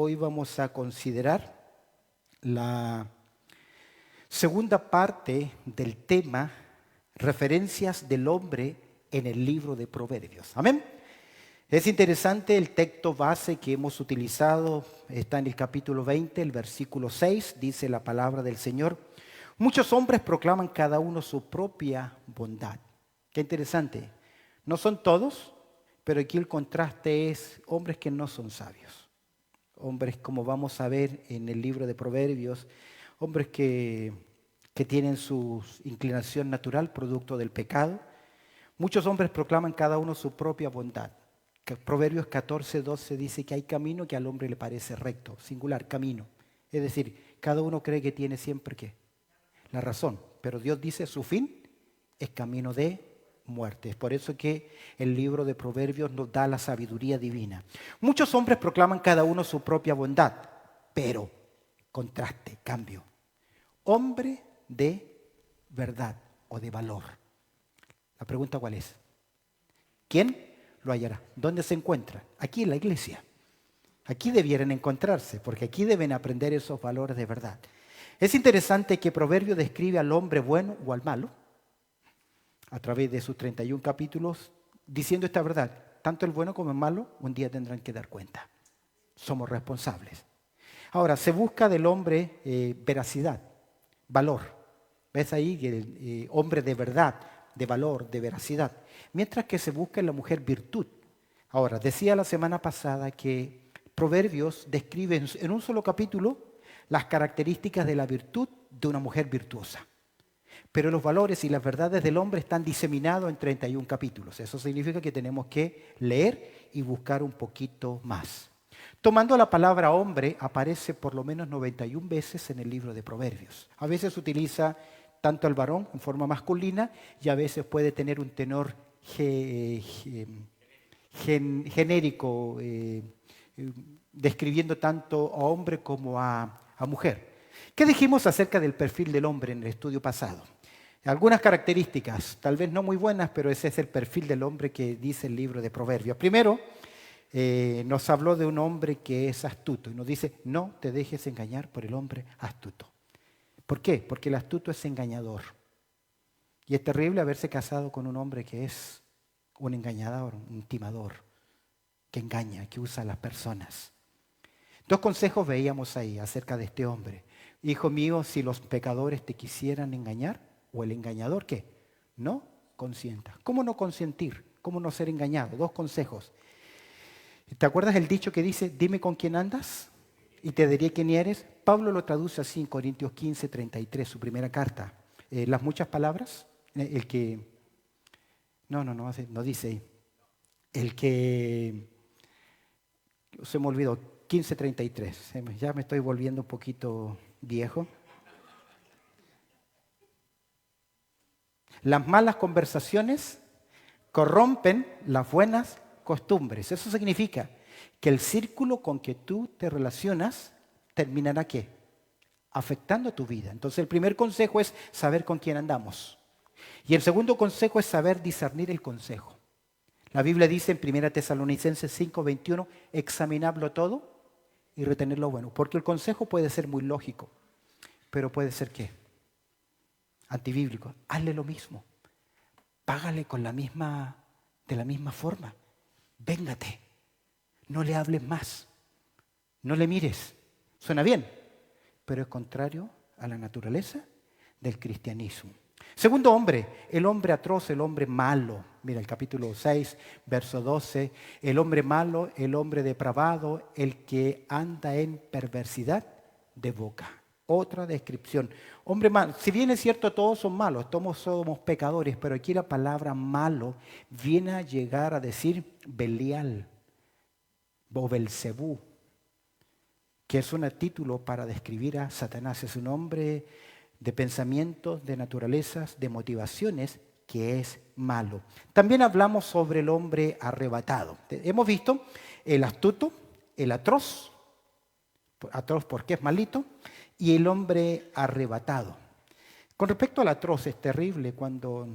hoy vamos a considerar la segunda parte del tema, referencias del hombre en el libro de Proverbios. Amén. Es interesante el texto base que hemos utilizado, está en el capítulo 20, el versículo 6, dice la palabra del Señor. Muchos hombres proclaman cada uno su propia bondad. Qué interesante. No son todos, pero aquí el contraste es hombres que no son sabios. Hombres, como vamos a ver en el libro de Proverbios, hombres que tienen su inclinación natural, producto del pecado. Muchos hombres proclaman cada uno su propia bondad. Proverbios 14:12 dice que hay camino que al hombre le parece recto, singular, camino. Es decir, cada uno cree que tiene siempre ¿qué? La razón. Pero Dios dice su fin es camino de muerte. Es por eso que el libro de Proverbios nos da la sabiduría divina. Muchos hombres proclaman cada uno su propia bondad, pero, contraste, cambio. Hombre de verdad o de valor. La pregunta ¿cuál es? ¿Quién lo hallará? ¿Dónde se encuentra? Aquí en la iglesia. Aquí debieran encontrarse, porque aquí deben aprender esos valores de verdad. Es interesante que Proverbio describe al hombre bueno o al malo, a través de sus 31 capítulos, diciendo esta verdad. Tanto el bueno como el malo un día tendrán que dar cuenta. Somos responsables. Ahora, se busca del hombre veracidad, valor. ¿Ves ahí? El hombre de verdad, de valor, de veracidad. Mientras que se busca en la mujer virtud. Ahora, decía la semana pasada que Proverbios describe en un solo capítulo las características de la virtud de una mujer virtuosa. Pero los valores y las verdades del hombre están diseminados en 31 capítulos. Eso significa que tenemos que leer y buscar un poquito más. Tomando la palabra hombre, aparece por lo menos 91 veces en el libro de Proverbios. A veces utiliza tanto al varón en forma masculina y a veces puede tener un tenor genérico, describiendo tanto a hombre como a mujer. ¿Qué dijimos acerca del perfil del hombre en el estudio pasado? Algunas características, tal vez no muy buenas, pero ese es el perfil del hombre que dice el libro de Proverbios. Primero, nos habló de un hombre que es astuto y nos dice, no te dejes engañar por el hombre astuto. ¿Por qué? Porque el astuto es engañador. Y es terrible haberse casado con un hombre que es un engañador, un timador, que engaña, que usa a las personas. Dos consejos veíamos ahí acerca de este hombre. Hijo mío, si los pecadores te quisieran engañar, o el engañador, ¿qué? No consientas. ¿Cómo no consentir? ¿Cómo no ser engañado? Dos consejos. ¿Te acuerdas el dicho que dice, dime con quién andas y te diré quién eres? Pablo lo traduce así en Corintios 15:33, su primera carta. Las muchas palabras, el que... No dice. El que... Se me olvidó, 15:33. Ya me estoy volviendo un poquito viejo. Las malas conversaciones corrompen las buenas costumbres. Eso significa que el círculo con que tú te relacionas terminará ¿qué? Afectando tu vida. Entonces el primer consejo es saber con quién andamos. Y el segundo consejo es saber discernir el consejo. La Biblia dice en 1 Tesalonicenses 5:21, examinarlo todo y retener lo bueno. Porque el consejo puede ser muy lógico, pero puede ser ¿qué? Antibíblico. Hazle lo mismo. Págale de la misma forma. Véngate. No le hables más. No le mires. Suena bien, pero es contrario a la naturaleza del cristianismo. Segundo hombre, el hombre atroz, el hombre malo. Mira el capítulo 6, verso 12. El hombre malo, el hombre depravado, el que anda en perversidad de boca. Otra descripción. Hombre malo, si bien es cierto todos son malos, todos somos pecadores, pero aquí la palabra malo viene a llegar a decir Belial o Belcebú, que es un título para describir a Satanás. Es un hombre de pensamientos, de naturalezas, de motivaciones que es malo. También hablamos sobre el hombre arrebatado. Hemos visto el astuto, el atroz porque es malito, y el hombre arrebatado. Con respecto al atroz, es terrible cuando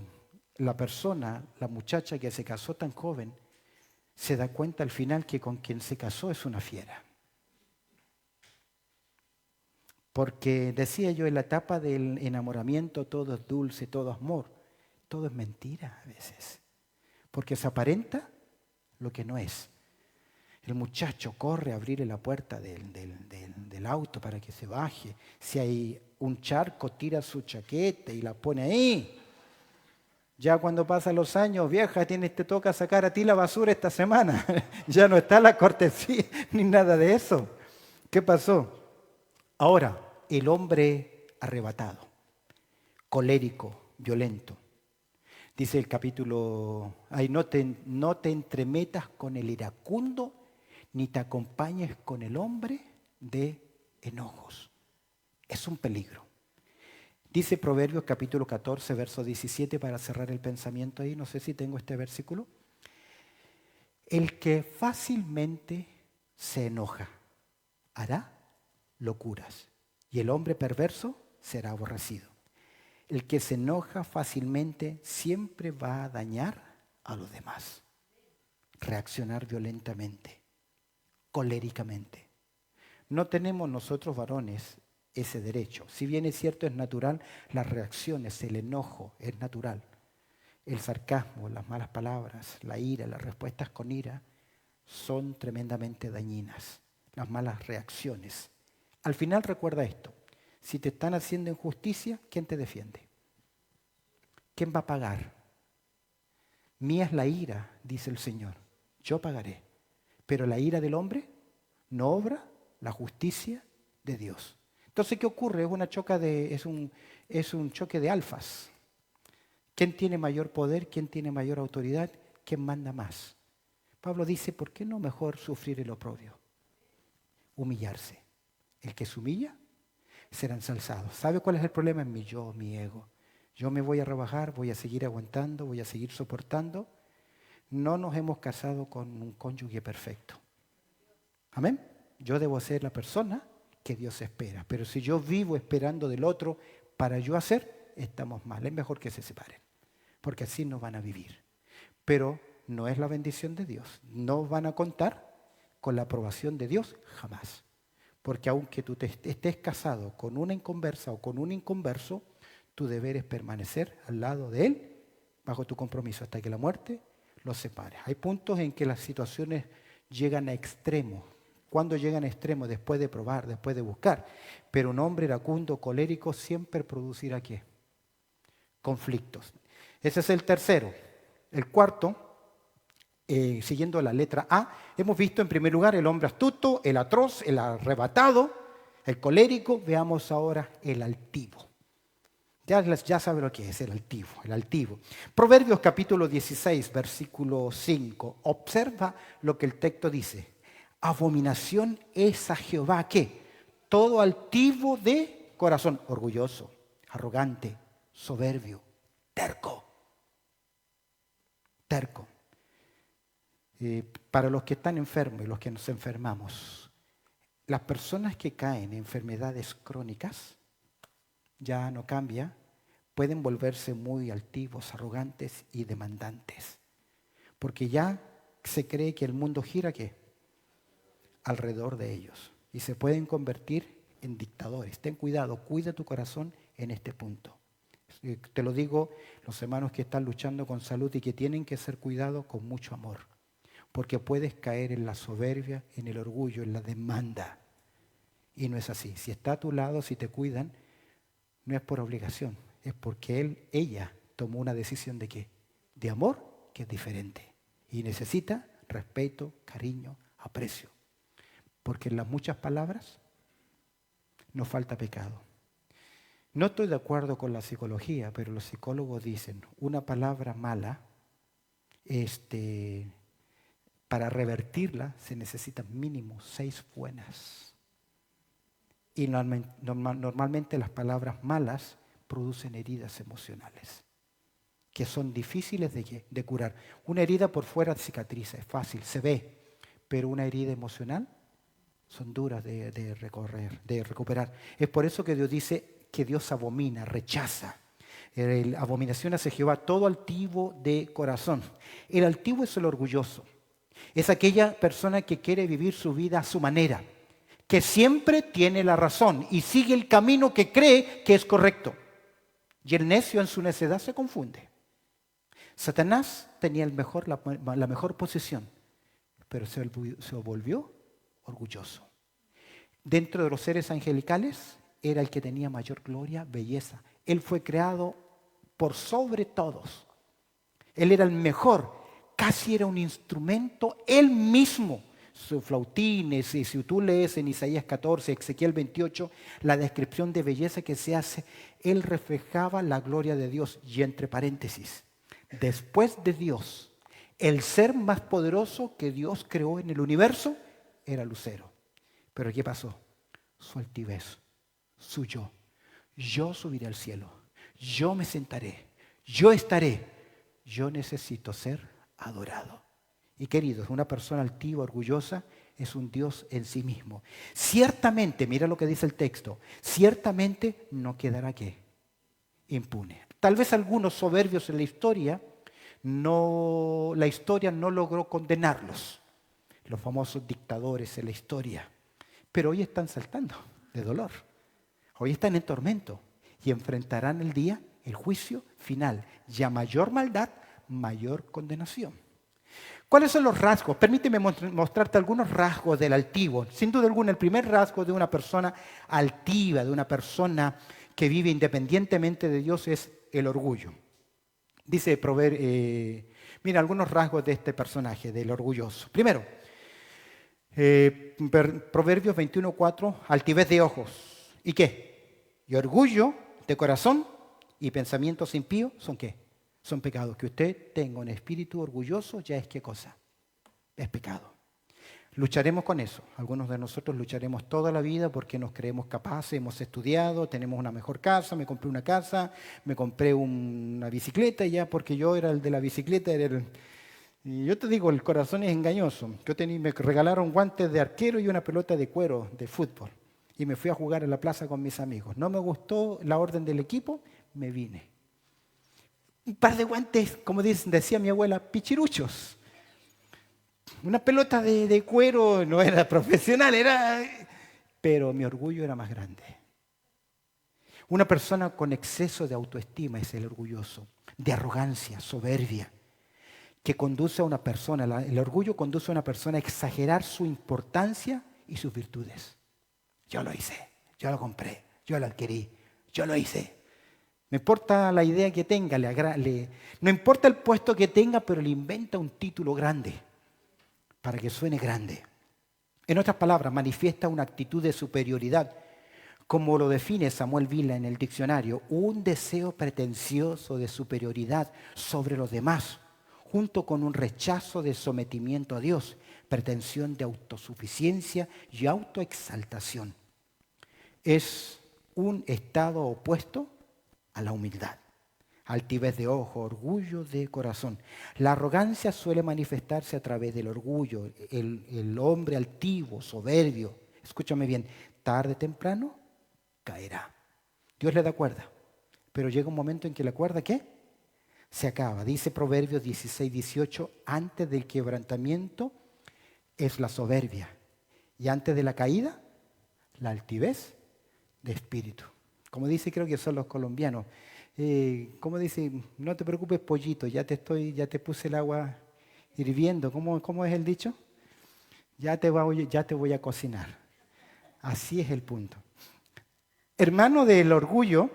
la persona, la muchacha que se casó tan joven, se da cuenta al final que con quien se casó es una fiera. Porque decía yo, en la etapa del enamoramiento todo es dulce, todo es amor. Todo es mentira a veces. Porque se aparenta lo que no es. El muchacho corre a abrirle la puerta del auto para que se baje. Si hay un charco, tira su chaqueta y la pone ahí. Ya cuando pasan los años, vieja, te toca sacar a ti la basura esta semana. Ya no está la cortesía ni nada de eso. ¿Qué pasó? Ahora, el hombre arrebatado, colérico, violento. Dice el capítulo, no te entremetas con el iracundo, ni te acompañes con el hombre de enojos. Es un peligro. Dice Proverbios capítulo 14, verso 17, para cerrar el pensamiento ahí, no sé si tengo este versículo. El que fácilmente se enoja hará locuras, y el hombre perverso será aborrecido. El que se enoja fácilmente siempre va a dañar a los demás. Reaccionar violentamente, coléricamente. No tenemos nosotros varones ese derecho. Si bien es cierto, es natural, las reacciones, el enojo es natural. El sarcasmo, las malas palabras, la ira, las respuestas con ira son tremendamente dañinas. Las malas reacciones. Al final recuerda esto. Si te están haciendo injusticia, ¿quién te defiende? ¿Quién va a pagar? Mía es la ira, dice el Señor. Yo pagaré. Pero la ira del hombre no obra la justicia de Dios. Entonces, ¿qué ocurre? Es un choque de alfas. ¿Quién tiene mayor poder? ¿Quién tiene mayor autoridad? ¿Quién manda más? Pablo dice, ¿por qué no mejor sufrir el oprobio? Humillarse. El que se humilla será ensalzado. ¿Sabe cuál es el problema? En mi ego. Yo me voy a rebajar, voy a seguir aguantando, voy a seguir soportando. No nos hemos casado con un cónyuge perfecto. Amén. Yo debo ser la persona que Dios espera. Pero si yo vivo esperando del otro para yo hacer, estamos mal. Es mejor que se separen. Porque así no van a vivir. Pero no es la bendición de Dios. No van a contar con la aprobación de Dios jamás. Porque aunque tú estés casado con una inconversa o con un inconverso, tu deber es permanecer al lado de él bajo tu compromiso hasta que la muerte los separe. Hay puntos en que las situaciones llegan a extremos. ¿Cuándo llegan a extremos? Después de probar, después de buscar. Pero un hombre iracundo, colérico, siempre producirá ¿qué? Conflictos. Ese es el tercero. El cuarto, siguiendo la letra A, hemos visto en primer lugar el hombre astuto, el atroz, el arrebatado, el colérico. Veamos ahora el altivo. Ya sabe lo que es el altivo. Proverbios capítulo 16, versículo 5. Observa lo que el texto dice. Abominación es a Jehová, ¿qué? Todo altivo de corazón, orgulloso, arrogante, soberbio, terco. Para los que están enfermos y los que nos enfermamos, las personas que caen en enfermedades crónicas, ya no cambia, pueden volverse muy altivos, arrogantes y demandantes. Porque ya se cree que el mundo gira ¿qué? Alrededor de ellos. Y se pueden convertir en dictadores. Ten cuidado, cuida tu corazón en este punto. Te lo digo, los hermanos que están luchando con salud y que tienen que ser cuidados con mucho amor. Porque puedes caer en la soberbia, en el orgullo, en la demanda. Y no es así. Si está a tu lado, si te cuidan, no es por obligación, es porque ella tomó una decisión ¿de qué? De amor, que es diferente. Y necesita respeto, cariño, aprecio. Porque en las muchas palabras nos falta pecado. No estoy de acuerdo con la psicología, pero los psicólogos dicen, una palabra mala, para revertirla se necesitan mínimo 6 buenas. Y normalmente las palabras malas producen heridas emocionales, que son difíciles de curar. Una herida por fuera cicatriza, es fácil, se ve, pero una herida emocional son duras de recuperar. Es por eso que Dios dice que Dios abomina, rechaza. Abominación hacia Jehová, todo altivo de corazón. El altivo es el orgulloso. Es aquella persona que quiere vivir su vida a su manera, que siempre tiene la razón y sigue el camino que cree que es correcto. Y el necio en su necedad se confunde. Satanás tenía la mejor posición, pero se volvió orgulloso. Dentro de los seres angelicales era el que tenía mayor gloria, belleza. Él fue creado por sobre todos. Él era el mejor, casi era un instrumento él mismo. Su flautín, si tú lees en Isaías 14, Ezequiel 28, la descripción de belleza que se hace, él reflejaba la gloria de Dios. Y entre paréntesis, después de Dios, el ser más poderoso que Dios creó en el universo era Lucero. Pero ¿qué pasó? Su altivez, su yo. Yo subiré al cielo, yo me sentaré, yo estaré. Yo necesito ser adorado. Y queridos, una persona altiva, orgullosa, es un Dios en sí mismo. Ciertamente, mira lo que dice el texto, ciertamente no quedará ¿qué? Impune. Tal vez algunos soberbios en la historia no logró condenarlos. Los famosos dictadores en la historia. Pero hoy están saltando de dolor. Hoy están en tormento y enfrentarán el juicio final. Y a mayor maldad, mayor condenación. ¿Cuáles son los rasgos? Permíteme mostrarte algunos rasgos del altivo. Sin duda alguna, el primer rasgo de una persona altiva, de una persona que vive independientemente de Dios, es el orgullo. Dice mira algunos rasgos de este personaje, del orgulloso. Primero, Proverbios 21:4, altivez de ojos. ¿Y qué? Y orgullo de corazón y pensamientos impíos son ¿qué? Son pecados. Que usted tenga un espíritu orgulloso ya es ¿qué cosa? Es pecado. Lucharemos con eso. Algunos de nosotros lucharemos toda la vida porque nos creemos capaces, hemos estudiado, tenemos una mejor casa, me compré una casa, me compré una bicicleta ya porque yo era el de la bicicleta, y yo te digo, el corazón es engañoso. Me regalaron guantes de arquero y una pelota de cuero de fútbol. Y me fui a jugar en la plaza con mis amigos. No me gustó la orden del equipo, me vine. Un par de guantes, como decía mi abuela, pichiruchos. Una pelota de cuero no era profesional, pero mi orgullo era más grande. Una persona con exceso de autoestima es el orgulloso, de arrogancia, soberbia, que conduce a una persona, el orgullo conduce a una persona a exagerar su importancia y sus virtudes. Yo lo hice, yo lo compré, yo lo adquirí, yo lo hice. No importa la idea que tenga, no importa el puesto que tenga, pero le inventa un título grande para que suene grande. En otras palabras, manifiesta una actitud de superioridad, como lo define Samuel Vila en el diccionario, un deseo pretencioso de superioridad sobre los demás, junto con un rechazo de sometimiento a Dios, pretensión de autosuficiencia y autoexaltación. Es un estado opuesto a la humildad. Altivez de ojo, orgullo de corazón. La arrogancia suele manifestarse a través del orgullo. El hombre altivo, soberbio, escúchame bien, tarde o temprano caerá. Dios le da cuerda, pero llega un momento en que la cuerda, ¿qué? Se acaba. Dice Proverbios 16:18, antes del quebrantamiento es la soberbia y antes de la caída, la altivez de espíritu. Como dice, creo que son los colombianos. ¿Cómo dice? No te preocupes, pollito, ya te puse el agua hirviendo. ¿Cómo es el dicho? Ya te voy a cocinar. Así es el punto. Hermano del orgullo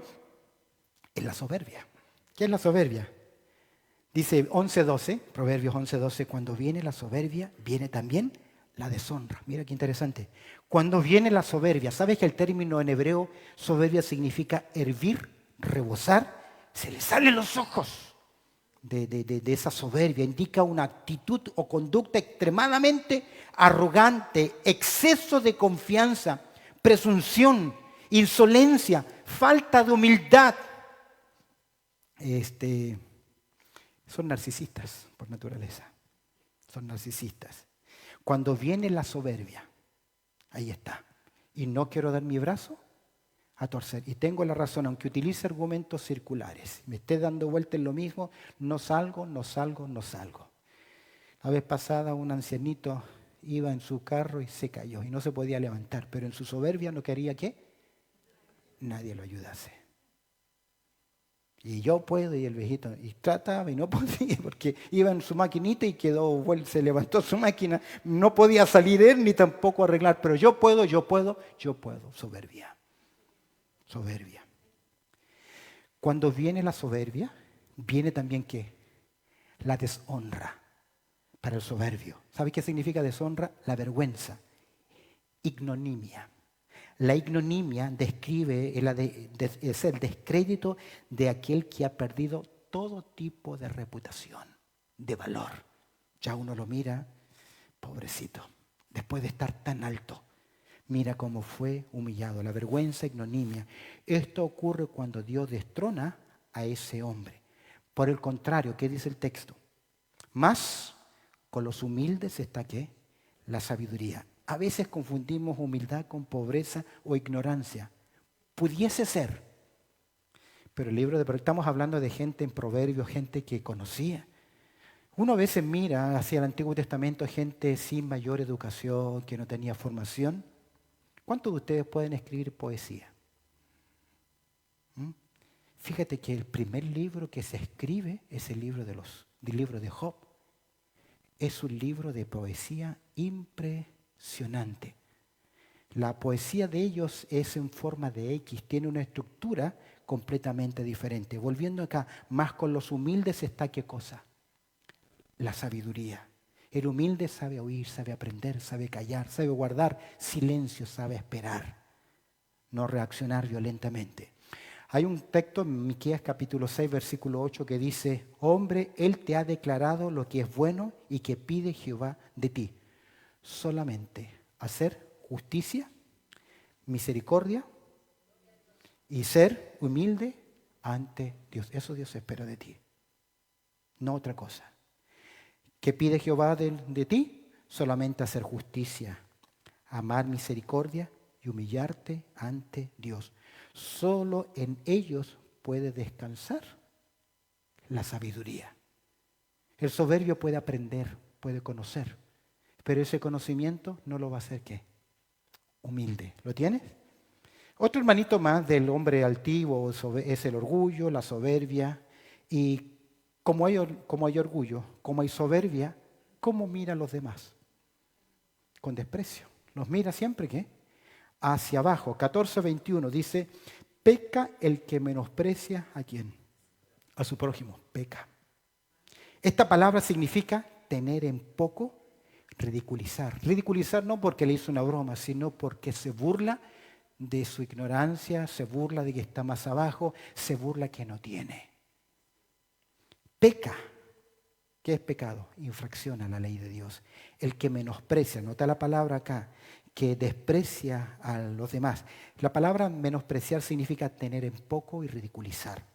es la soberbia. ¿Qué es la soberbia? Dice 11:12, Proverbios 11:12, cuando viene la soberbia, viene también la deshonra. Mira qué interesante. Cuando viene la soberbia, ¿sabes que el término en hebreo soberbia significa hervir, rebosar? Se le salen los ojos de esa soberbia. Indica una actitud o conducta extremadamente arrogante, exceso de confianza, presunción, insolencia, falta de humildad. Son narcisistas por naturaleza. Son narcisistas. Cuando viene la soberbia, ahí está. Y no quiero dar mi brazo a torcer. Y tengo la razón, aunque utilice argumentos circulares. Me esté dando vuelta en lo mismo, no salgo. La vez pasada un ancianito iba en su carro y se cayó y no se podía levantar, pero en su soberbia no quería que nadie lo ayudase. Y yo puedo, y el viejito, y trataba y no podía, porque iba en su maquinita y quedó, se levantó su máquina, no podía salir él ni tampoco arreglar, pero yo puedo, soberbia, soberbia. Cuando viene la soberbia, viene también ¿qué? La deshonra para el soberbio. ¿Sabe qué significa deshonra? La vergüenza, ignominia. La ignominia describe es el descrédito de aquel que ha perdido todo tipo de reputación, de valor. Ya uno lo mira, pobrecito, después de estar tan alto, mira cómo fue humillado. La vergüenza, ignominia. Esto ocurre cuando Dios destrona a ese hombre. Por el contrario, ¿qué dice el texto? Más con los humildes está ¿qué? La sabiduría. A veces confundimos humildad con pobreza o ignorancia. Pudiese ser. Pero estamos hablando de gente en Proverbios, gente que conocía. Uno a veces mira hacia el Antiguo Testamento gente sin mayor educación, que no tenía formación. ¿Cuántos de ustedes pueden escribir poesía? Fíjate que el primer libro que se escribe es el libro de Job. Es un libro de poesía impresionante. La poesía de ellos es en forma de X, tiene una estructura completamente diferente. Volviendo acá, más con los humildes está ¿qué cosa? La sabiduría. El humilde sabe oír, sabe aprender, sabe callar, sabe guardar silencio, sabe esperar, no reaccionar violentamente. Hay un texto en Miqueas capítulo 6, versículo 8 que dice, hombre, Él te ha declarado lo que es bueno y que pide Jehová de ti. Solamente hacer justicia, misericordia y ser humilde ante Dios. Eso Dios espera de ti, no otra cosa. ¿Qué pide Jehová de ti? Solamente hacer justicia, amar misericordia y humillarte ante Dios. Solo en ellos puede descansar la sabiduría. El soberbio puede aprender, puede conocer, pero ese conocimiento no lo va a hacer ¿qué? Humilde. ¿Lo tienes? Otro hermanito más del hombre altivo es el orgullo, la soberbia. Y como hay orgullo, como hay soberbia, ¿cómo mira a los demás? Con desprecio. Los mira siempre ¿qué? Hacia abajo. 14:21 dice, peca el que menosprecia ¿a quién? A su prójimo. Peca. Esta palabra significa tener en poco, ridiculizar. Ridiculizar no porque le hizo una broma, sino porque se burla de su ignorancia, se burla de que está más abajo, se burla que no tiene. Peca. ¿Qué es pecado? Infracción a la ley de Dios. El que menosprecia, nota la palabra acá, que desprecia a los demás. La palabra menospreciar significa tener en poco y ridiculizar.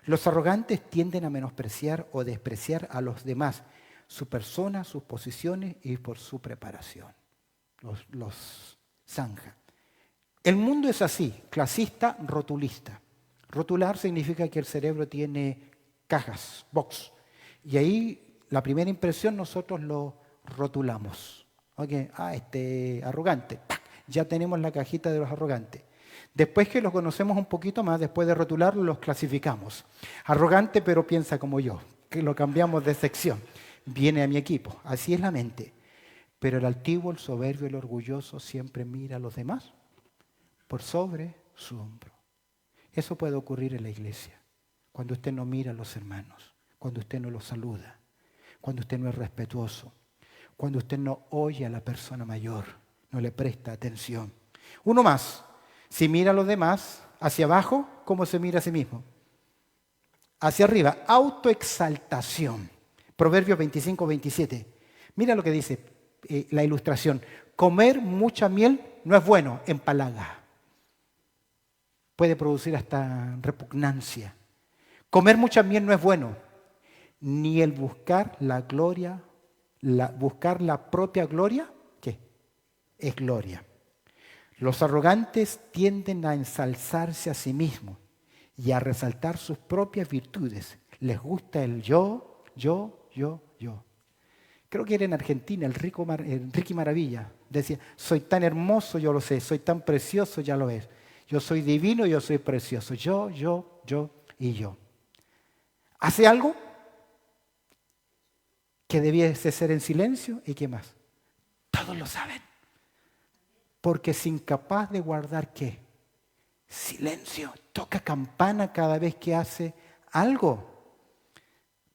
Los arrogantes tienden a menospreciar o despreciar a los demás, su persona, sus posiciones y por su preparación. Los zanja. El mundo es así, clasista, rotulista. Rotular significa que el cerebro tiene cajas, box, y ahí la primera impresión nosotros lo rotulamos. Okay. Arrogante, ya tenemos la cajita de los arrogantes. Después que los conocemos un poquito más, después de rotularlo, los clasificamos. Arrogante, pero piensa como yo, que lo cambiamos de sección. Viene a mi equipo. Así es la mente. Pero el altivo, el soberbio, el orgulloso siempre mira a los demás por sobre su hombro. Eso puede ocurrir en la iglesia. Cuando usted no mira a los hermanos, cuando usted no los saluda, cuando usted no es respetuoso, cuando usted no oye a la persona mayor, no le presta atención. Uno más. Si mira a los demás hacia abajo, ¿cómo se mira a sí mismo? Hacia arriba, autoexaltación. Proverbios 25-27. Mira lo que dice la ilustración. Comer mucha miel no es bueno, empalaga. Puede producir hasta repugnancia. Comer mucha miel no es bueno. Ni el buscar la gloria, buscar la propia gloria, ¿qué? Es gloria. Los arrogantes tienden a ensalzarse a sí mismos y a resaltar sus propias virtudes. Les gusta el yo. Creo que era en Argentina, Enrique Maravilla. Decía, soy tan hermoso, yo lo sé, soy tan precioso, ya lo ves. Yo soy divino, yo soy precioso. Yo y yo. ¿Hace algo que debiese ser en silencio? ¿Y qué más? Todos lo saben. Porque es incapaz de guardar ¿qué? Silencio. Toca campana cada vez que hace algo.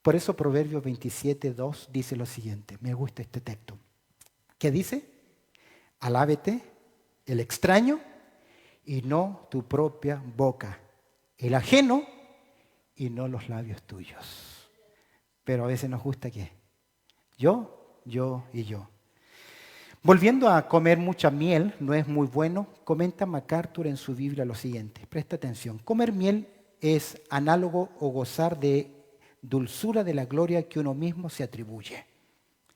Por eso Proverbios 27:2 dice lo siguiente. Me gusta este texto. ¿Qué dice? Alábete el extraño y no tu propia boca. El ajeno y no los labios tuyos. Pero a veces nos gusta ¿qué? Yo y yo. Volviendo a comer mucha miel, no es muy bueno, comenta MacArthur en su Biblia lo siguiente. Presta atención. Comer miel es análogo o gozar de dulzura de la gloria que uno mismo se atribuye.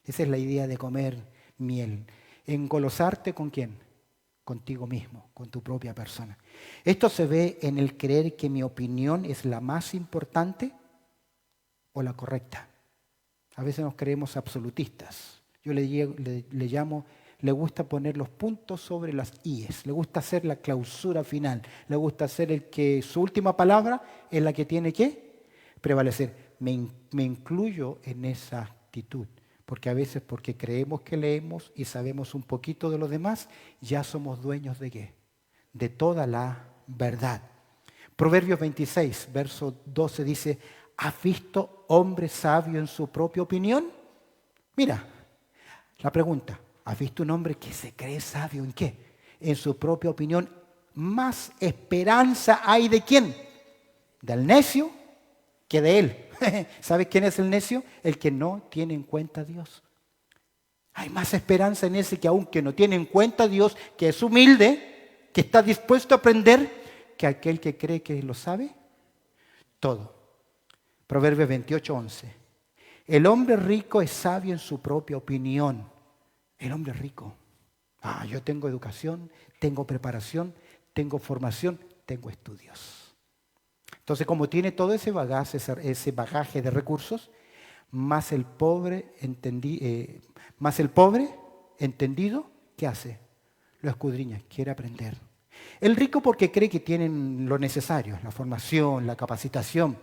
Esa es la idea de comer miel. Engolosarte ¿con quién? Contigo mismo, con tu propia persona. Esto se ve en el creer que mi opinión es la más importante o la correcta. A veces nos creemos absolutistas. Yo le llamo, le gusta poner los puntos sobre las íes, le gusta hacer la clausura final, le gusta hacer el que su última palabra es la que tiene que prevalecer. Me incluyo en esa actitud, porque a veces porque creemos que leemos y sabemos un poquito de los demás, ya somos dueños de ¿qué? De toda la verdad. Proverbios 26, verso 12 dice, ¿has visto hombre sabio en su propia opinión? Mira, la pregunta, ¿has visto un hombre que se cree sabio en qué? En su propia opinión. Más esperanza hay de quién? Del necio que de él. ¿Sabes quién es el necio? El que no tiene en cuenta a Dios. Hay más esperanza en ese que aunque no tiene en cuenta a Dios, que es humilde, que está dispuesto a aprender, que aquel que cree que lo sabe todo. Proverbios 28:11. El hombre rico es sabio en su propia opinión. El hombre rico. Yo tengo educación, tengo preparación, tengo formación, tengo estudios. Entonces, como tiene todo ese bagaje de recursos, más el pobre entendido, ¿qué hace? Lo escudriña, quiere aprender. El rico porque cree que tienen lo necesario, la formación, la capacitación.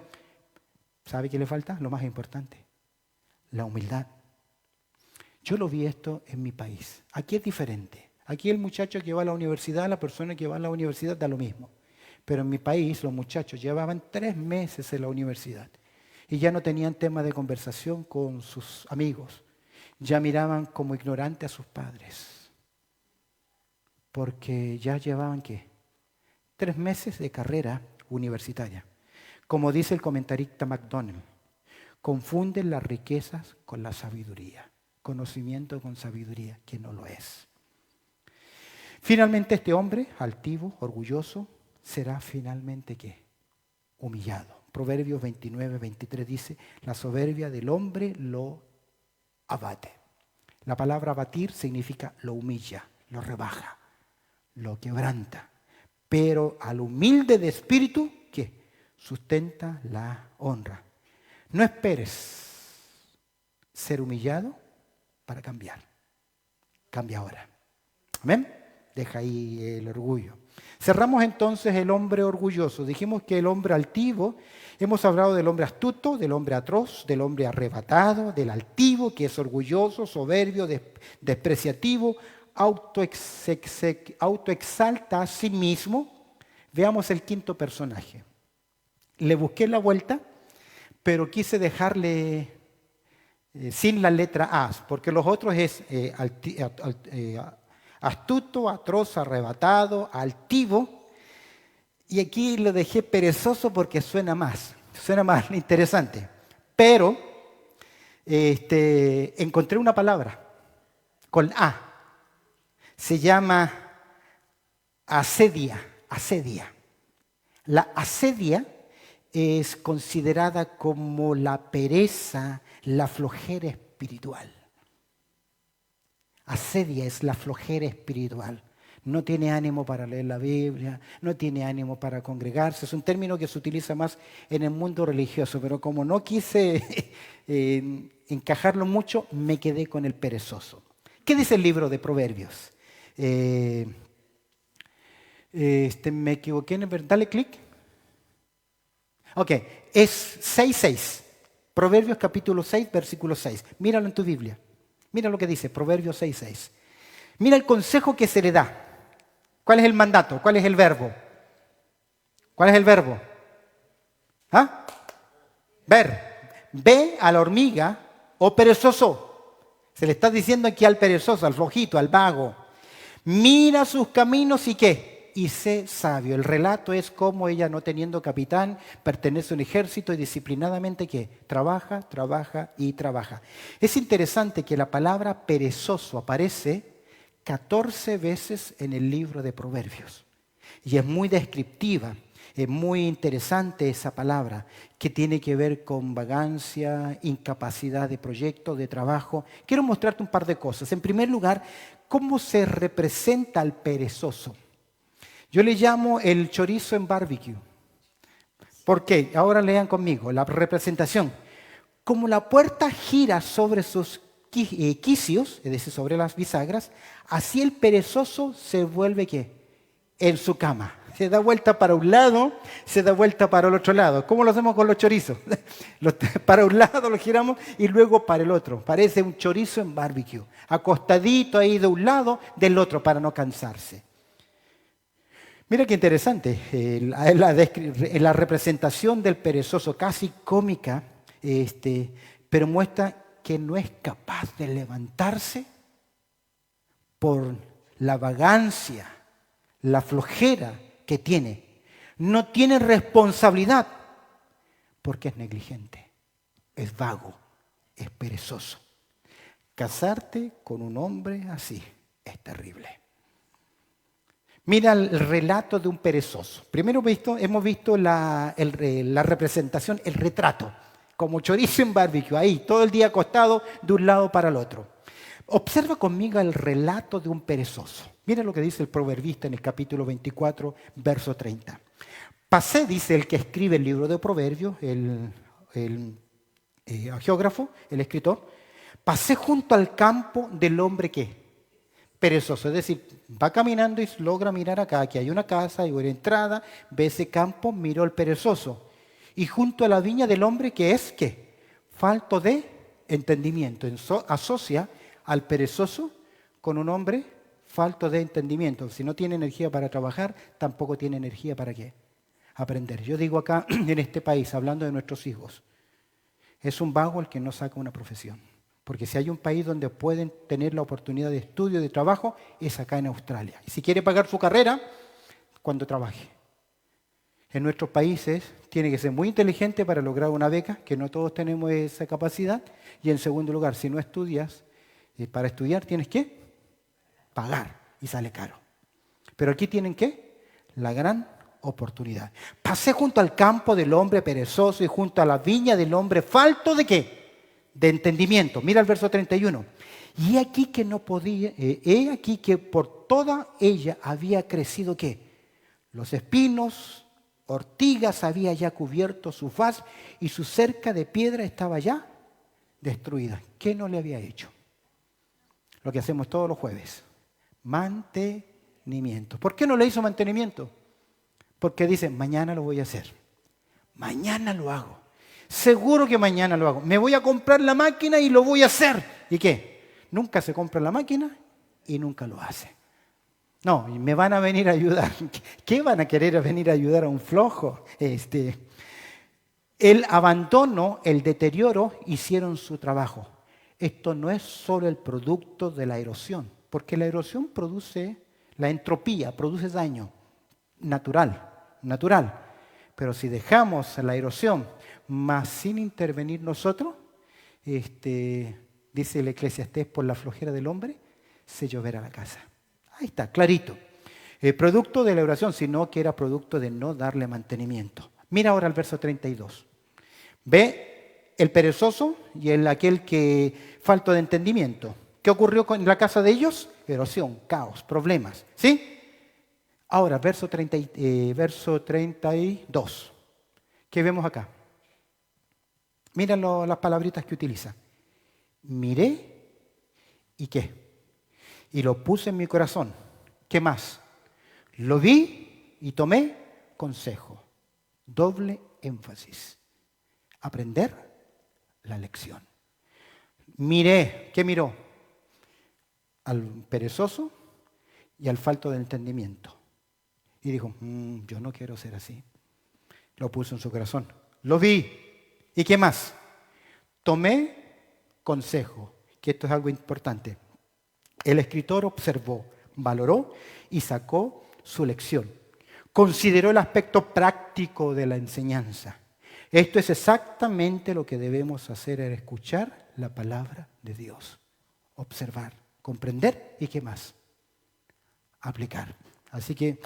¿Sabe qué le falta? Lo más importante, la humildad. Yo lo vi esto en mi país. Aquí es diferente. Aquí el muchacho que va a la universidad, la persona que va a la universidad da lo mismo. Pero en mi país los muchachos llevaban 3 meses en la universidad y ya no tenían tema de conversación con sus amigos. Ya miraban como ignorante a sus padres. Porque ya llevaban ¿qué? 3 meses de carrera universitaria. Como dice el comentarista MacDonald, confunden las riquezas con la sabiduría. Conocimiento con sabiduría, que no lo es. Finalmente este hombre, altivo, orgulloso, será finalmente ¿qué? Humillado. Proverbios 29:23 dice, la soberbia del hombre lo abate. La palabra abatir significa lo humilla, lo rebaja, lo quebranta. Pero al humilde de espíritu, ¿qué? Sustenta la honra. No esperes ser humillado para cambiar. Cambia ahora. Amén. Deja ahí el orgullo. Cerramos entonces el hombre orgulloso. Dijimos que el hombre altivo, hemos hablado del hombre astuto, del hombre atroz, del hombre arrebatado, del altivo, que es orgulloso, soberbio, despreciativo, autoexalta a sí mismo. Veamos el quinto personaje. Le busqué la vuelta, pero quise dejarle sin la letra A, porque los otros es astuto, atroz, arrebatado, altivo. Y aquí lo dejé perezoso porque suena más interesante. Pero encontré una palabra con A. Se llama asedia. La asedia es considerada como la pereza, la flojera espiritual. Asedia es la flojera espiritual. No tiene ánimo para leer la Biblia, no tiene ánimo para congregarse. Es un término que se utiliza más en el mundo religioso, pero como no quise encajarlo mucho, me quedé con el perezoso. ¿Qué dice el libro de Proverbios? Me equivoqué, dale clic. Ok, es 6:6. Proverbios capítulo 6, versículo 6. Míralo en tu Biblia. Mira lo que dice, Proverbios 6:6. Mira el consejo que se le da. ¿Cuál es el mandato? ¿Cuál es el verbo? ¿Cuál es el verbo? ¿Ah? Ver. Ve a la hormiga, oh perezoso. Se le está diciendo aquí al perezoso, al flojito, al vago. Mira sus caminos y ¿qué? Y sé sabio. El relato es cómo ella, no teniendo capitán, pertenece a un ejército y disciplinadamente ¿qué? Trabaja, trabaja y trabaja. Es interesante que la palabra perezoso aparece 14 veces en el libro de Proverbios. Y es muy descriptiva, es muy interesante esa palabra que tiene que ver con vagancia, incapacidad de proyecto, de trabajo. Quiero mostrarte un par de cosas. En primer lugar, ¿cómo se representa al perezoso? Yo le llamo el chorizo en barbecue. ¿Por qué? Ahora lean conmigo la representación. Como la puerta gira sobre sus quicios, es decir, sobre las bisagras, así el perezoso se vuelve ¿qué? En su cama. Se da vuelta para un lado, se da vuelta para el otro lado. ¿Cómo lo hacemos con los chorizos? Para un lado lo giramos y luego para el otro. Parece un chorizo en barbecue. Acostadito ahí de un lado, del otro, para no cansarse. Mira qué interesante. La representación del perezoso, casi cómica, pero muestra que no es capaz de levantarse por la vagancia, la flojera que tiene. No tiene responsabilidad porque es negligente, es vago, es perezoso. Casarte con un hombre así es terrible. Mira el relato de un perezoso. Primero hemos visto la representación, el retrato, como chorizo en barbecue, ahí, todo el día acostado de un lado para el otro. Observa conmigo el relato de un perezoso. Mira lo que dice el proverbista en el capítulo 24, verso 30. Pasé, dice el que escribe el libro de Proverbios, el geógrafo, el escritor, pasé junto al campo del hombre que perezoso, es decir, va caminando y logra mirar acá, aquí hay una casa, hay una entrada, ve ese campo, miró el perezoso. Y junto a la viña del hombre que es, ¿qué? Falto de entendimiento. Asocia al perezoso con un hombre falto de entendimiento. Si no tiene energía para trabajar, tampoco tiene energía para ¿qué? Aprender. Yo digo acá, en este país, hablando de nuestros hijos, es un vago el que no saca una profesión. Porque si hay un país donde pueden tener la oportunidad de estudio, de trabajo, es acá en Australia. Y si quiere pagar su carrera, cuando trabaje. En nuestros países tiene que ser muy inteligente para lograr una beca, que no todos tenemos esa capacidad. Y en segundo lugar, si no estudias, para estudiar tienes que pagar y sale caro. Pero aquí tienen ¿qué? La gran oportunidad. Pasé junto al campo del hombre perezoso y junto a la viña del hombre falto de ¿qué? De entendimiento. Mira el verso 31. Y he aquí que no podía, he aquí que por toda ella había crecido ¿qué? Los espinos, ortigas había ya cubierto su faz y su cerca de piedra estaba ya destruida. ¿Qué no le había hecho? Lo que hacemos todos los jueves. Mantenimiento. ¿Por qué no le hizo mantenimiento? Porque dice, mañana lo voy a hacer. Mañana lo hago. Seguro que mañana lo hago. Me voy a comprar la máquina y lo voy a hacer. ¿Y qué? Nunca se compra la máquina y nunca lo hace. No, y me van a venir a ayudar. ¿Qué van a querer venir a ayudar a un flojo? El abandono, el deterioro hicieron su trabajo. Esto no es solo el producto de la erosión, porque la erosión produce, la entropía produce daño natural. Pero si dejamos la erosión más sin intervenir nosotros, dice el Eclesiastés, por la flojera del hombre, se lloverá la casa. Ahí está, clarito. El producto de la erosión, sino que era producto de no darle mantenimiento. Mira ahora el verso 32. Ve el perezoso y aquel que falto de entendimiento. ¿Qué ocurrió en la casa de ellos? Erosión, caos, problemas. ¿Sí? Ahora, verso 32. ¿Qué vemos acá? Miren las palabritas que utiliza. Miré y ¿qué? Y lo puse en mi corazón. ¿Qué más? Lo vi y tomé consejo. Doble énfasis. Aprender la lección. Miré, ¿qué miró? Al perezoso y al falto de entendimiento. Y dijo, yo no quiero ser así. Lo puso en su corazón. Lo vi. ¿Y qué más? Tomé consejo, que esto es algo importante. El escritor observó, valoró y sacó su lección. Consideró el aspecto práctico de la enseñanza. Esto es exactamente lo que debemos hacer al escuchar la palabra de Dios. Observar, comprender y ¿qué más? Aplicar. Así que,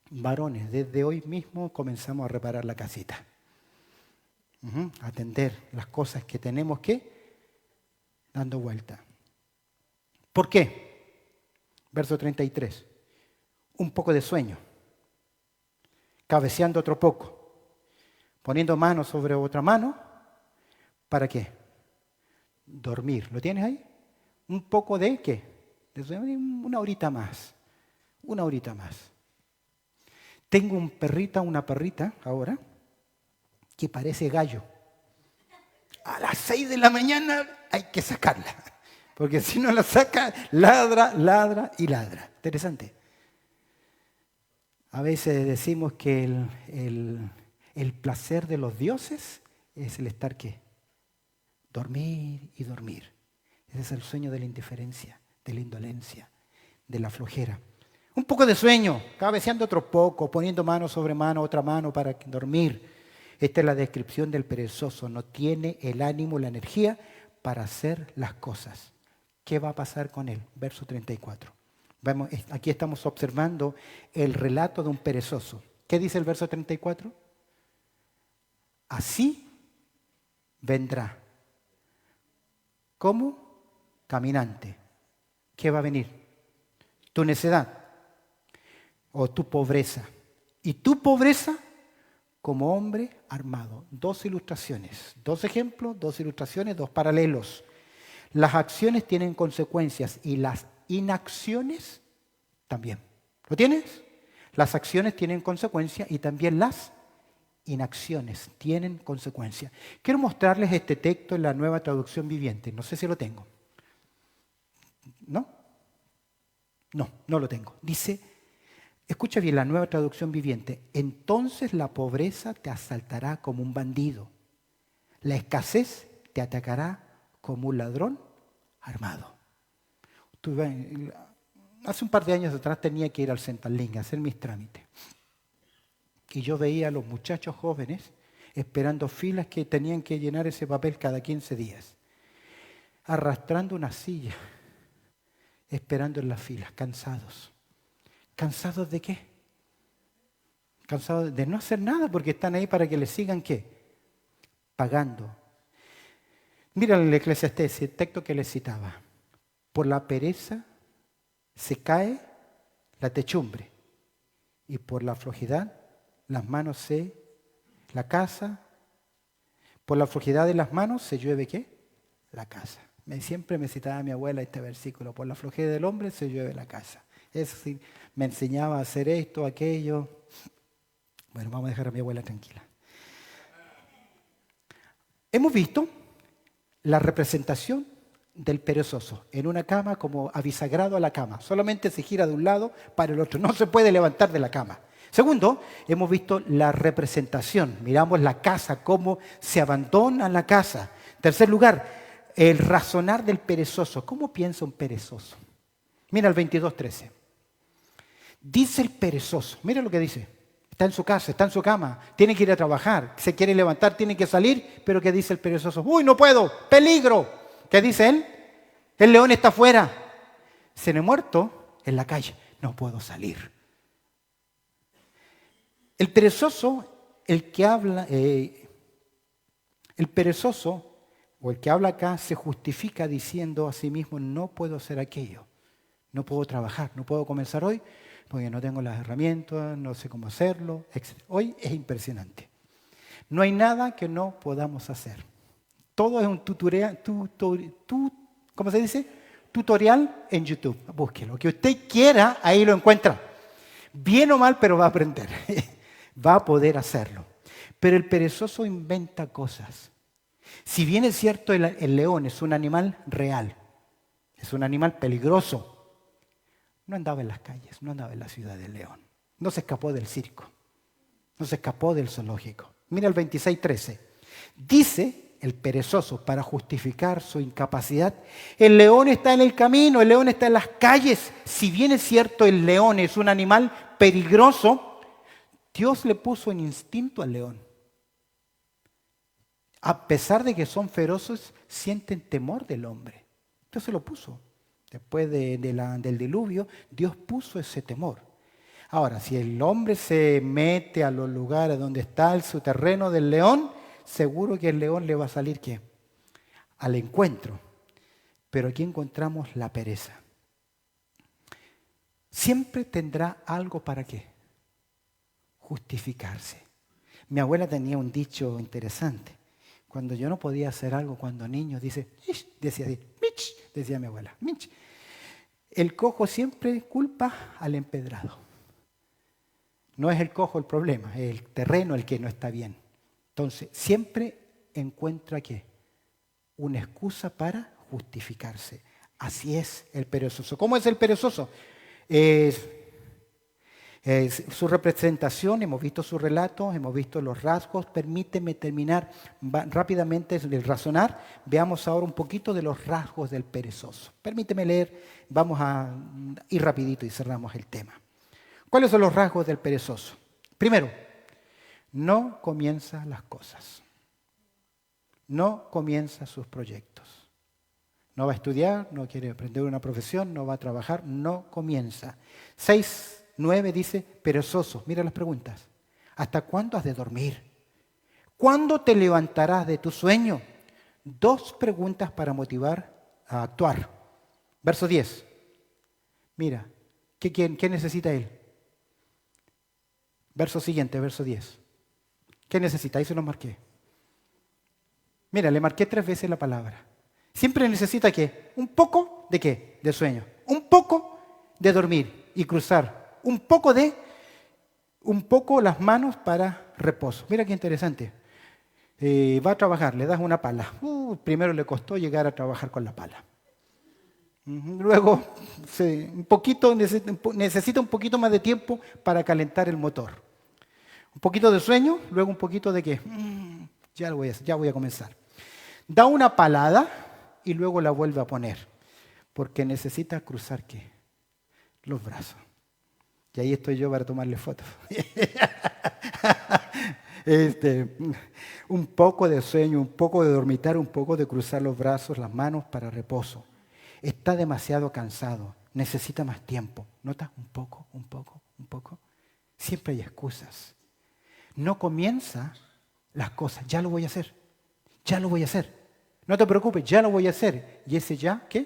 varones, desde hoy mismo comenzamos a reparar la casita. Atender las cosas que tenemos que dando vuelta. ¿Por qué? Verso 33. Un poco de sueño. Cabeceando otro poco. Poniendo mano sobre otra mano. ¿Para qué? Dormir. ¿Lo tienes ahí? Un poco de ¿qué? De sueño, una horita más. Una horita más. Tengo una perrita ahora, que parece gallo. A las 6 de la mañana hay que sacarla. Porque si no la saca, ladra, ladra y ladra. Interesante. A veces decimos que el placer de los dioses es el estar ¿qué? Dormir y dormir. Ese es el sueño de la indiferencia, de la indolencia, de la flojera. Un poco de sueño, cabeceando otro poco, poniendo mano sobre mano, otra mano para dormir. Esta es la descripción del perezoso. No tiene el ánimo, la energía para hacer las cosas. ¿Qué va a pasar con él? Verso 34. Vemos, aquí estamos observando el relato de un perezoso. ¿Qué dice el verso 34? Así vendrá. ¿Cómo? Caminante. ¿Qué va a venir? Tu necedad o tu pobreza. Y tu pobreza como hombre armado. Dos ilustraciones, dos ejemplos, dos ilustraciones, dos paralelos. Las acciones tienen consecuencias y las inacciones también. ¿Lo tienes? Las acciones tienen consecuencias y también las inacciones tienen consecuencias. Quiero mostrarles este texto en la Nueva Traducción Viviente. No sé si lo tengo. ¿No? No lo tengo. Dice, escucha bien la Nueva Traducción Viviente. Entonces la pobreza te asaltará como un bandido. La escasez te atacará como un ladrón armado. Hace un par de años atrás tenía que ir al Centralink a hacer mis trámites. Y yo veía a los muchachos jóvenes esperando filas que tenían que llenar ese papel cada 15 días. Arrastrando una silla, esperando en las filas, cansados. ¿Cansados de qué? Cansados de no hacer nada porque están ahí para que les sigan ¿qué? Pagando. Mira el Eclesiastés, el texto que les citaba. Por la pereza se cae la techumbre y por la flojedad las manos la casa, por la flojedad de las manos se llueve ¿qué? La casa. Siempre me citaba mi abuela este versículo, por la flojedad del hombre se llueve la casa. Es decir, me enseñaba a hacer esto, aquello. Bueno, vamos a dejar a mi abuela tranquila. Hemos visto la representación del perezoso en una cama como abisagrado a la cama. Solamente se gira de un lado para el otro. No se puede levantar de la cama. Segundo, hemos visto la representación. Miramos la casa, cómo se abandona la casa. Tercer lugar, el razonar del perezoso. ¿Cómo piensa un perezoso? Mira el 22:13. Dice el perezoso, mira lo que dice. Está en su casa, está en su cama, tiene que ir a trabajar, se quiere levantar, tiene que salir, pero ¿qué dice el perezoso? ¡Uy, no puedo! ¡Peligro! ¿Qué dice él? El león está afuera. Se me ha muerto en la calle, no puedo salir. El perezoso, el perezoso o el que habla acá se justifica diciendo a sí mismo, no puedo hacer aquello, no puedo trabajar, no puedo comenzar hoy porque no tengo las herramientas, no sé cómo hacerlo, etc. Hoy es impresionante. No hay nada que no podamos hacer. Todo es un ¿cómo se dice? Tutorial en YouTube. Búsquelo. Lo que usted quiera, ahí lo encuentra. Bien o mal, pero va a aprender. Va a poder hacerlo. Pero el perezoso inventa cosas. Si bien es cierto, el león es un animal real, es un animal peligroso, no andaba en las calles, no andaba en la ciudad del león. No se escapó del circo, no se escapó del zoológico. Mira el 26:13. Dice el perezoso, para justificar su incapacidad, el león está en el camino, el león está en las calles. Si bien es cierto, el león es un animal peligroso, Dios le puso un instinto al león. A pesar de que son feroces, sienten temor del hombre. Dios se lo puso. Después del diluvio, Dios puso ese temor. Ahora, si el hombre se mete a los lugares donde está su terreno del león, seguro que el león le va a salir ¿qué? Al encuentro. Pero aquí encontramos la pereza. Siempre tendrá algo para qué? Justificarse. Mi abuela tenía un dicho interesante. Cuando yo no podía hacer algo cuando niño, decía así, Mitch, decía mi abuela, Mitch. El cojo siempre culpa al empedrado. No es el cojo el problema, es el terreno el que no está bien. Entonces, siempre encuentra ¿qué? Una excusa para justificarse. Así es el perezoso. ¿Cómo es el perezoso? Su representación, hemos visto su relato, hemos visto los rasgos. Permíteme terminar rápidamente el razonar. Veamos ahora un poquito de los rasgos del perezoso. Permíteme leer, vamos a ir rapidito y cerramos el tema. ¿Cuáles son los rasgos del perezoso? Primero, no comienza las cosas. No comienza sus proyectos. No va a estudiar, no quiere aprender una profesión, no va a trabajar, no comienza. 6:9 dice, perezoso. Mira las preguntas. ¿Hasta cuándo has de dormir? ¿Cuándo te levantarás de tu sueño? 2 preguntas para motivar a actuar. Verso 10. Mira, ¿qué necesita él? Verso siguiente, verso 10. ¿Qué necesita? Ahí se lo marqué. Mira, le marqué 3 veces la palabra. Siempre necesita ¿qué? Un poco de ¿qué? De sueño. Un poco de dormir y cruzar. Un poco las manos para reposo. Mira qué interesante. Va a trabajar, le das una pala. Primero le costó llegar a trabajar con la pala. Luego necesita un poquito más de tiempo para calentar el motor. Un poquito de sueño, luego un poquito de ¿qué? Ya voy a comenzar. Da una palada y luego la vuelve a poner. Porque necesita cruzar ¿qué? Los brazos. Y ahí estoy yo para tomarle fotos. Un poco de sueño, un poco de dormitar, un poco de cruzar los brazos, las manos para reposo. Está demasiado cansado, necesita más tiempo. ¿Notas? Un poco. Siempre hay excusas. No comienza las cosas, ya lo voy a hacer. No te preocupes, ya lo voy a hacer. Y ese ya, ¿qué?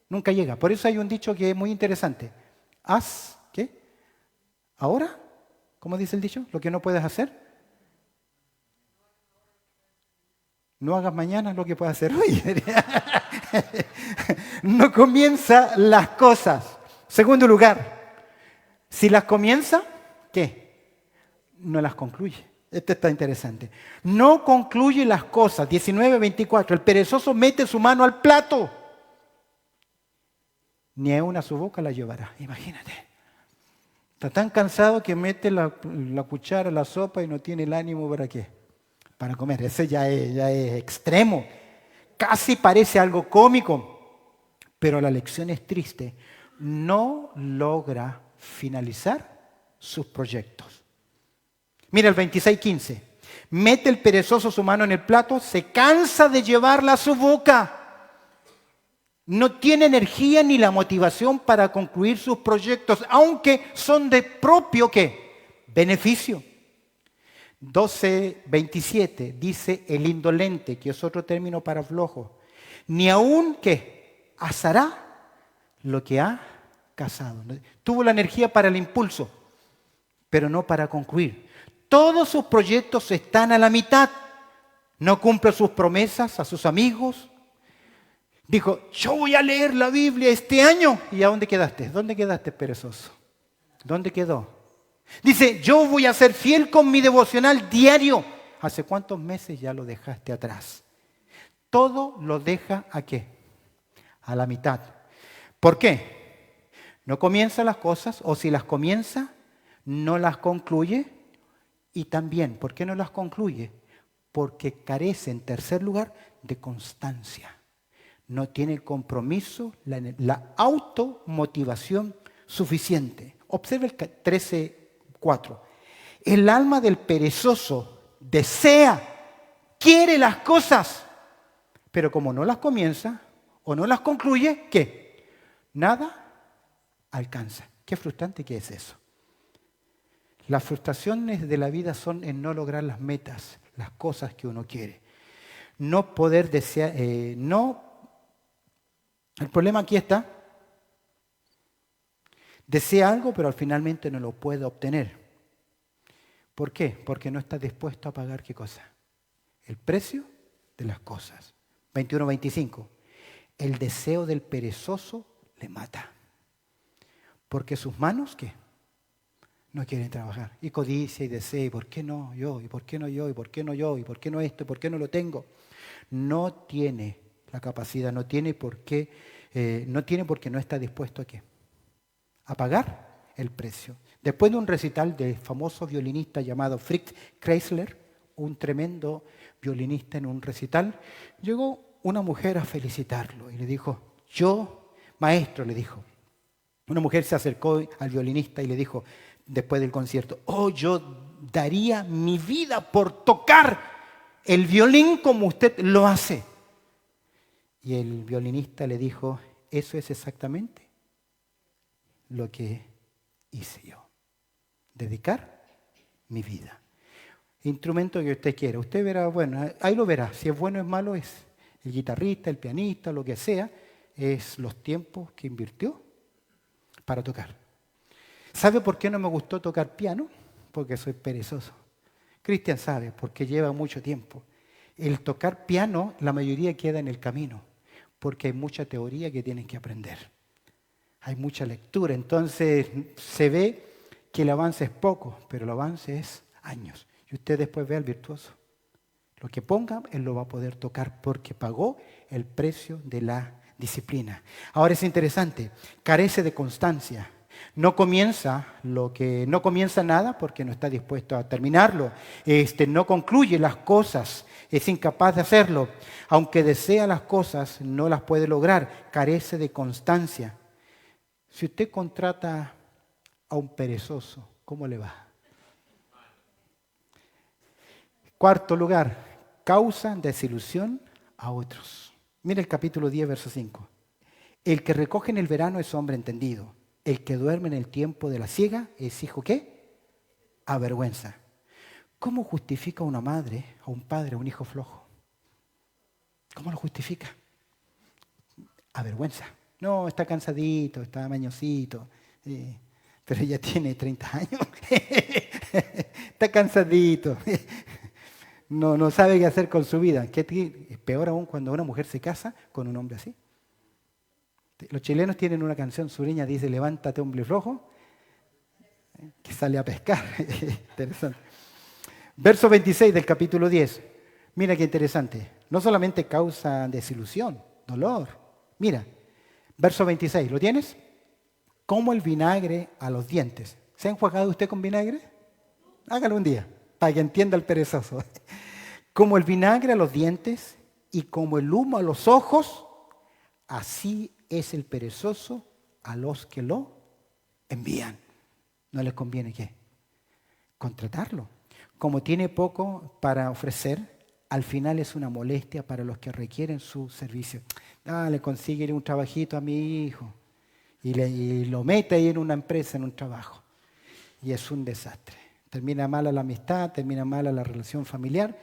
Nunca llega. Por eso hay un dicho que es muy interesante. Haz, ¿qué? ¿Ahora? ¿Cómo dice el dicho? Lo que no puedes hacer. No hagas mañana lo que puedes hacer hoy. No comienza las cosas. Segundo lugar, si las comienza, ¿qué? No las concluye. Esto está interesante. No concluye las cosas. 19:24. El perezoso mete su mano al plato. Ni aún a su boca la llevará. Imagínate. Está tan cansado que mete la cuchara a la sopa y no tiene el ánimo para qué. Para comer. Ese ya es extremo. Casi parece algo cómico. Pero la lección es triste. No logra finalizar sus proyectos. Mira el 26:15. Mete el perezoso su mano en el plato, se cansa de llevarla a su boca. No tiene energía ni la motivación para concluir sus proyectos, aunque son de propio ¿qué? Beneficio. 12:27 dice el indolente, que es otro término para flojo, ni aún ¿qué? Asará lo que ha cazado. Tuvo la energía para el impulso, pero no para concluir. Todos sus proyectos están a la mitad. no cumple sus promesas a sus amigos. Dijo, yo voy a leer la Biblia este año. ¿Y a dónde quedaste? ¿Dónde quedaste, perezoso? ¿Dónde quedó? Dice, yo voy a ser fiel con mi devocional diario. ¿Hace cuántos meses ya lo dejaste atrás? Todo lo deja ¿a qué? A la mitad. ¿Por qué? No comienza las cosas, o si las comienza, no las concluye. Y también, ¿por qué no las concluye? Porque carece, en tercer lugar, de constancia. No tiene el compromiso, la automotivación suficiente. Observe el 13:4. El alma del perezoso desea, quiere las cosas, pero como no las comienza o no las concluye, ¿qué? Nada alcanza. Qué frustrante que es eso. Las frustraciones de la vida son en no lograr las metas, las cosas que uno quiere. No poder desear, no. El problema aquí está. Desea algo, pero finalmente no lo puede obtener. ¿Por qué? Porque no está dispuesto a pagar ¿qué cosa? El precio de las cosas. 21:25. El deseo del perezoso le mata. Porque sus manos, ¿qué? No quieren trabajar. Y codicia y desea, ¿y por qué no yo? ¿Y por qué no yo? ¿Y por qué no yo? ¿Y por qué no esto? ¿Y por qué no lo tengo? No tiene la capacidad, no tiene por qué, porque no está dispuesto ¿a qué? A pagar el precio. Después de un recital del famoso violinista llamado Fritz Kreisler, un tremendo violinista en un recital, llegó una mujer a felicitarlo y le dijo, maestro, le dijo. Una mujer se acercó al violinista y le dijo, después del concierto, yo daría mi vida por tocar el violín como usted lo hace. Y el violinista le dijo, eso es exactamente lo que hice yo. Dedicar mi vida. Instrumento que usted quiera. Usted verá, bueno, ahí lo verá. Si es bueno o es malo, es el guitarrista, el pianista, lo que sea. Es los tiempos que invirtió para tocar. ¿Sabe por qué no me gustó tocar piano? Porque soy perezoso. Cristian sabe, porque lleva mucho tiempo. El tocar piano, la mayoría queda en el camino, porque hay mucha teoría que tienen que aprender. Hay mucha lectura, entonces se ve que el avance es poco, pero el avance es años. Y usted después ve al virtuoso. Lo que ponga, él lo va a poder tocar porque pagó el precio de la disciplina. Ahora es interesante, carece de constancia. No comienza nada porque no está dispuesto a terminarlo. No concluye las cosas, es incapaz de hacerlo. Aunque desea las cosas, no las puede lograr, carece de constancia. Si usted contrata a un perezoso, ¿cómo le va? Cuarto lugar, causa desilusión a otros. Mira el capítulo 10, verso 5. El que recoge en el verano es hombre entendido. El que duerme en el tiempo de la siega es hijo ¿qué? Avergüenza. ¿Cómo justifica una madre o un padre a un hijo flojo? ¿Cómo lo justifica? Avergüenza. No, está cansadito, está mañosito, pero ya tiene 30 años. Está cansadito. No sabe qué hacer con su vida. Es peor aún cuando una mujer se casa con un hombre así. Los chilenos tienen una canción sureña, dice, levántate hombre flojo, que sale a pescar. Interesante. Verso 26 del capítulo 10. Mira qué interesante. No solamente causa desilusión, dolor. Mira, verso 26, ¿lo tienes? Como el vinagre a los dientes. ¿Se ha enjuagado usted con vinagre? Hágalo un día, para que entienda el perezoso. Como el vinagre a los dientes y como el humo a los ojos, así es el perezoso a los que lo envían. ¿No les conviene qué? Contratarlo. Como tiene poco para ofrecer, al final es una molestia para los que requieren su servicio. Le consigue un trabajito a mi hijo y lo mete ahí en una empresa, en un trabajo. Y es un desastre. Termina mala la amistad, termina mala la relación familiar,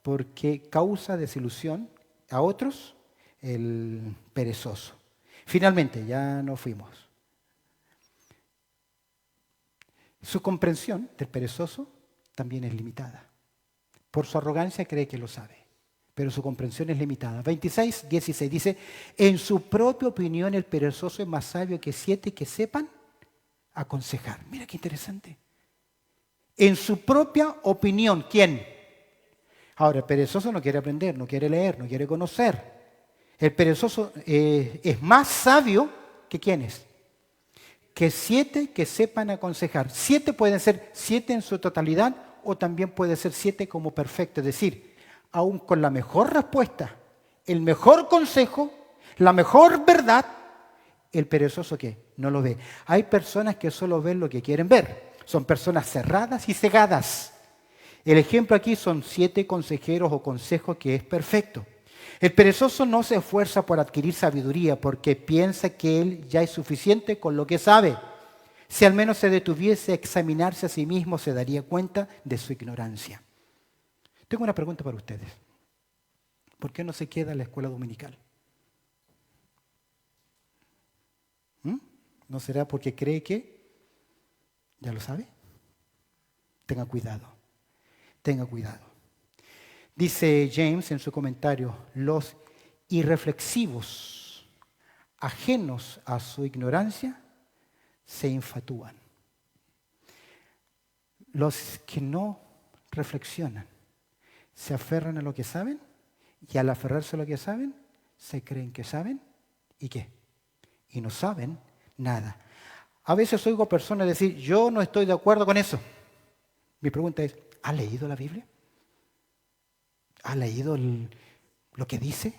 porque causa desilusión a otros el perezoso. Finalmente, ya nos fuimos. Su comprensión del perezoso también es limitada. Por su arrogancia cree que lo sabe. pero su comprensión es limitada. 26:16 dice, en su propia opinión el perezoso es más sabio que 7 que sepan aconsejar. Mira qué interesante. En su propia opinión, ¿quién? Ahora, el perezoso no quiere aprender, no quiere leer, no quiere conocer. El perezoso es más sabio que ¿quiénes? Que 7 que sepan aconsejar. 7 pueden ser 7 en su totalidad o también puede ser 7 como perfecto. Es decir, aún con la mejor respuesta, el mejor consejo, la mejor verdad, el perezoso ¿qué? No lo ve. Hay personas que solo ven lo que quieren ver. Son personas cerradas y cegadas. El ejemplo aquí son 7 consejeros o consejos que es perfecto. El perezoso no se esfuerza por adquirir sabiduría porque piensa que él ya es suficiente con lo que sabe. Si al menos se detuviese a examinarse a sí mismo, se daría cuenta de su ignorancia. Tengo una pregunta para ustedes. ¿Por qué no se queda en la escuela dominical? ¿No será porque cree que ya lo sabe? Tenga cuidado. Tenga cuidado. Dice James en su comentario, los irreflexivos, ajenos a su ignorancia, se infatúan. Los que no reflexionan, se aferran a lo que saben y al aferrarse a lo que saben, se creen que saben y ¿qué? Y no saben nada. A veces oigo personas decir, yo no estoy de acuerdo con eso. Mi pregunta es, ¿ha leído la Biblia? ¿Ha leído lo que dice?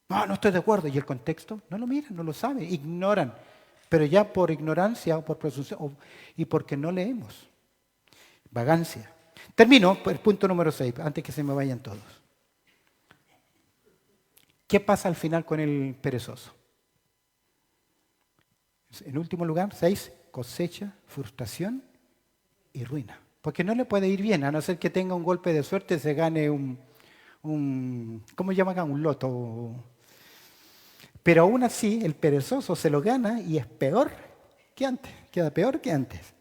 No, no estoy de acuerdo. ¿Y el contexto? No lo miran, no lo saben, ignoran. Pero ya por ignorancia o por presunción y porque no leemos. Vagancia. Termino por el punto número 6, antes que se me vayan todos. ¿Qué pasa al final con el perezoso? En último lugar, 6, cosecha, frustración y ruina. Porque no le puede ir bien, a no ser que tenga un golpe de suerte, se gane ¿cómo llaman acá? Un loto. Pero aún así, el perezoso se lo gana y es peor que antes. Queda peor que antes.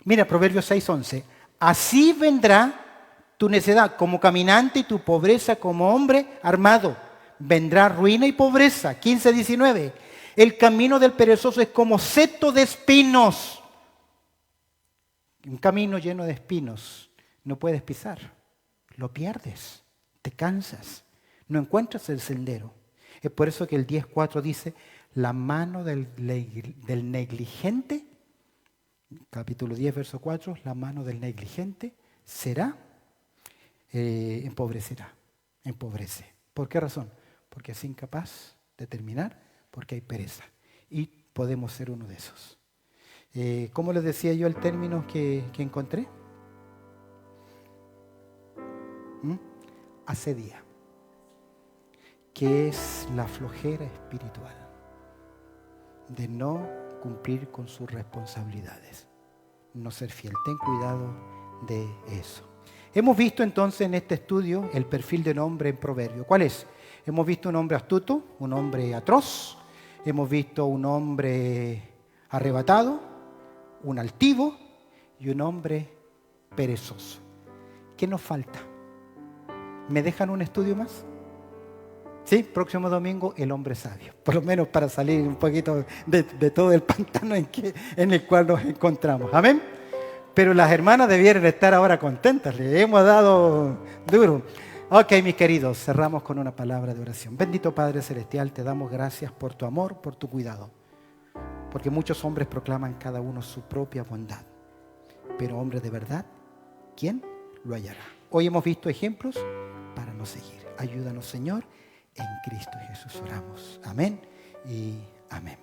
Mira, Proverbios 6:11. Así vendrá tu necedad como caminante y tu pobreza como hombre armado. Vendrá ruina y pobreza. 15:19. El camino del perezoso es como seto de espinos. Un camino lleno de espinos. No puedes pisar. Lo pierdes. Te cansas. No encuentras el sendero. Es por eso que el 10:4 dice, la mano del negligente, capítulo 10, verso 4, la mano del negligente será, empobrecerá, empobrece. ¿Por qué razón? Porque es incapaz de terminar, porque hay pereza. Y podemos ser uno de esos. ¿Cómo les decía yo el término que encontré? Asedia. Que es la flojera espiritual de no cumplir con sus responsabilidades, no ser fiel. Ten cuidado de eso. Hemos visto entonces en este estudio el perfil de un hombre en Proverbio. ¿Cuál es? Hemos visto un hombre astuto, un hombre atroz, hemos visto un hombre arrebatado, un altivo y un hombre perezoso. ¿Qué nos falta? ¿Me dejan un estudio más? Sí, próximo domingo, el hombre sabio. Por lo menos para salir un poquito de todo el pantano en el cual nos encontramos. Amén. Pero las hermanas debieran estar ahora contentas. Le hemos dado duro. Ok, mis queridos, cerramos con una palabra de oración. Bendito Padre Celestial, te damos gracias por tu amor, por tu cuidado. Porque muchos hombres proclaman cada uno su propia bondad. Pero hombre de verdad, ¿quién lo hallará? Hoy hemos visto ejemplos para no seguir. Ayúdanos, Señor. En Cristo Jesús oramos. Amén y amén.